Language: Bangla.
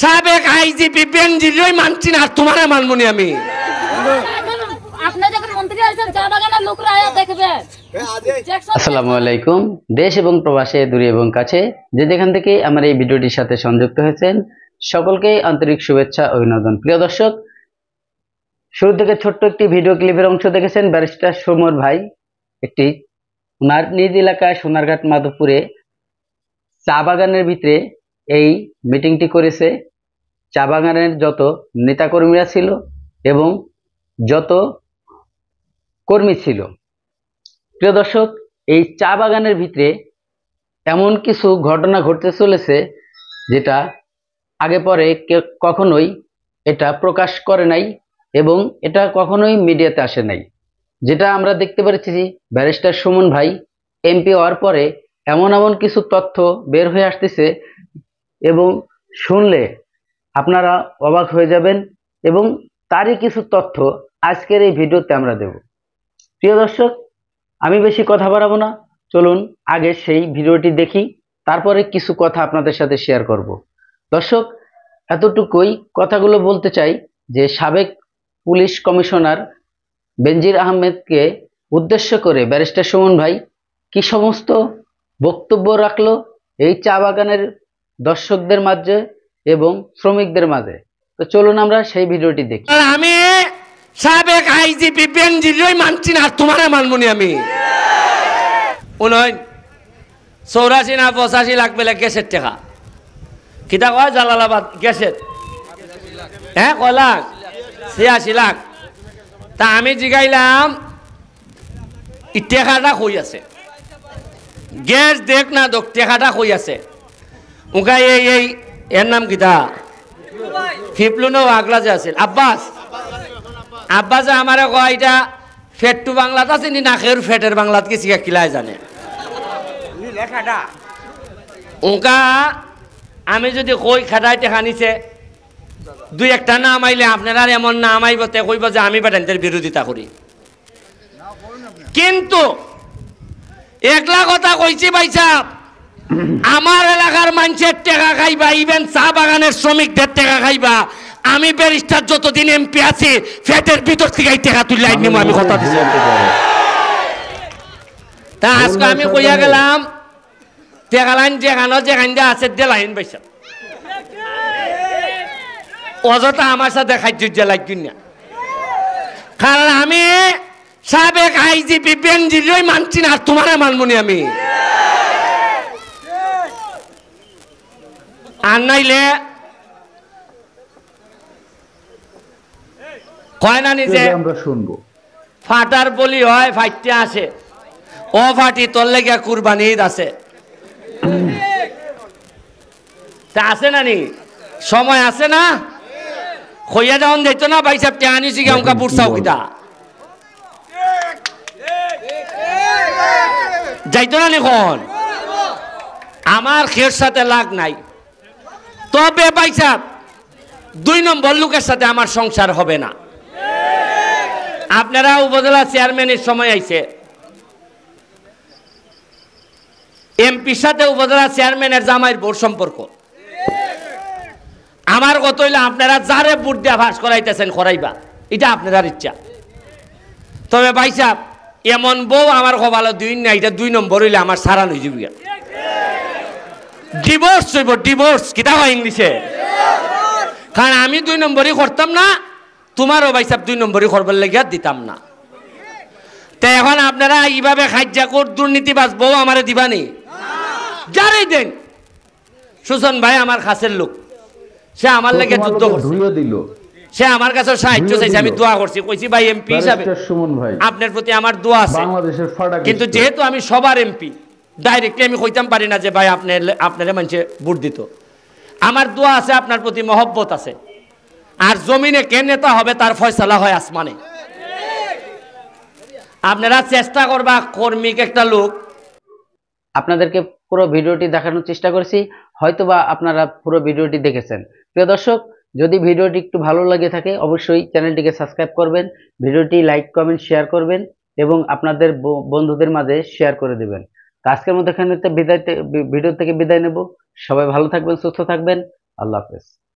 সাবেক আইজিপি বেনজিরই মানছি না, আর তোমারে মানবনি আমি। আসসালামু আলাইকুম। দেশ এবং প্রবাসে, দূরে এবং কাছে, যে যেখান থেকে আমার এই ভিডিওটির সাথে সংযুক্ত হয়েছেন সকলকে আন্তরিক শুভেচ্ছা অভিনন্দন। প্রিয় দর্শক, শুরু থেকে ছোট্ট একটি ভিডিও ক্লিপের অংশ দেখেছেন। ব্যারিস্টার সমর ভাই একটি ওনার নিজ এলাকায় সোনারঘাট মাধবপুরে চা বাগানের ভিতরে এই মিটিংটি করেছে। চা বাগানের যত নেতাকর্মীরা ছিল এবং যত কর্মী ছিল। প্রিয় দর্শক, এই চা বাগানের ভিতরে এমন কিছু ঘটনা ঘটতে চলেছে যেটা আগে পরে কখনোই এটা প্রকাশ করে নাই এবং এটা কখনোই মিডিয়াতে আসে নাই। যেটা আমরা দেখতে পেরেছি, ব্যারিস্টার সুমন ভাই এমপি হওয়ার পরে এমন এমন কিছু তথ্য বের হয়ে আসতেছে এবং শুনলে আপনারা অবাক হয়ে যাবেন, এবং তারই কিছু তথ্য আজকের এই ভিডিওতে আমরা দেব। প্রিয় দর্শক, আমি বেশি কথা বাড়াবো না, চলুন আগে সেই ভিডিওটি দেখি, তারপরে কিছু কথা আপনাদের সাথে শেয়ার করব। দর্শক, এতটুকুই কথাগুলো বলতে চাই যে সাবেক পুলিশ কমিশনার বেনজির আহমেদকে উদ্দেশ্য করে ব্যারিস্টার সুমন ভাই কি সমস্ত বক্তব্য রাখলো এই চা বাগানের দর্শকদের মাঝে এবং শ্রমিকদের মাঝে। তো চলুন আমরা সেই ভিডিওটি দেখি। আমি সাবেক আইজিপি বেনজিরই মানছি না, আর তোমারে মানবনি আমি। 84 না 85 লাখ বেলা গ্যাসের টাকা কিতা কয় জালালাবাদ গ্যাসের, হ্যাঁ কয় লাখ 86 লাখ। তা আমি জিগাইলাম ই টেকাটা কই আছে, গ্যাস দেখ না দেখ টেকাটা কই আছে। উনকা এই এর নাম কিতা ফিপলু নো আগলা যে আছে আব্বাস, আব্বাসে আমারে কয় এটা ফেট টু বাংলাত আছে নি নাকের ফেটের বাংলাত কি শিখা কিলাই জানে উনকা। আমি যদি কই খাটাই টেকা নিছে দুই একটা নাম আইলে আপনারা এমন নাম আইব তে কইব যে আমি বেটানদের বিরোধিতা করি। কিন্তু একলা কথা কইছি ভাই সাহেব, আমার এলাকার মানুষের টাকা খাইবা, ইভেন চা বাগানের শ্রমিকদের টাকা খাইবা। আমি ব্যারিস্টার যতদিন এমপি আছি ফেটের ভিতর থেকে টাকা তুলে নিব, আমি কথা দিছি। তা আজকে আমি কইয়া গেলাম টাকা লাইন যেখানে আছে দেলাইন পয়সা অযথা আমার সাথে খাদ্য লাগি না। কারণ আমি সাবেক আইজিপি বেনজিরই মানছি না, আর তোমারে মানবনি আমি। আর নাইলে কয় না নিজে আমরা শুনবো ফাটার বলি হয় ফাইটে আসে, ও ফাটি তোর লেগে কুরবানি ঈদ আছে। তা আছে না নি সময় আছে না, খইয়া যাওন দেখতো না ভাই সাহেব টেকা নিছি গা বুড়সাও কিতা যাইতো না নিখন। আমার খের সাথে লাগ নাই, তবে ভাই সাহেব 2 নম্বর লোকের সাথে আমার সংসার হবে না। আপনারা উপজেলা চেয়ারম্যানের সময় আইছে, এমপির সাথে উপজেলা চেয়ারম্যানের জামাইয়ের বোর সম্পর্ক। আমার কত হইলে আপনারা যারে বুট দিয়া ভাস করাইতেছেন করাইবা, এটা আপনার ইচ্ছা। তবে ভাই সাহেব এমন বউ আমার কপালে 2 না, এটা 2 নম্বর হইলে আমার সারান হয়ে যাবে, ডিভোর্স হইব। ডিভোর্স কিতা হয় ইংলিশে? কারণ আমি 2 নম্বরই করতাম না, তোমারও ভাই সাহেব 2 নম্বরই করবার লেগে দিতাম না। তো এখন আপনারা এইভাবে খাজ্জাকুর দুর্নীতিবাজ বউ আমারে দিবানি, যারে দেন। সুজন ভাই আমার কাছের লোক, সে আমার লেগে যুদ্ধ করছে, সে আমার কাছে সাহায্য চাইছে, আমি দোয়া করছি, কইছি ভাই এমপি হিসাবে আপনার প্রতি আমার দোয়া আছে। কিন্তু যেহেতু আমি সবার এমপি, ডাইরেক্টলি আমি কইতাম পারি না যে ভাই আপনারা মানুষে ভোট দিত। আমার দোয়া আছে, আপনার প্রতি মহব্বত আছে। আর জমিনে কে নেতা হবে তার ফয়সালা হয় আসমানে। আপনারা চেষ্টা করবা, কর্মিক একটা লোক। আপনাদেরকে পুরো ভিডিওটি দেখানোর চেষ্টা করেছি, হয়তোবা আপনারা পুরো ভিডিওটি দেখেছেন। প্রিয় দর্শক, যদি ভিডিওটি একটু ভালো লাগে থাকে অবশ্যই চ্যানেলটিকে সাবস্ক্রাইব করবেন, ভিডিওটি লাইক কমেন্ট শেয়ার করবেন এবং আপনাদের বন্ধুদের মাঝে শেয়ার করে দেবেন। আজকের মতো এখানে ভিডিও থেকে বিদায় নেব। সবাই ভালো থাকবেন, সুস্থ থাকবেন। আল্লাহ হাফেজ।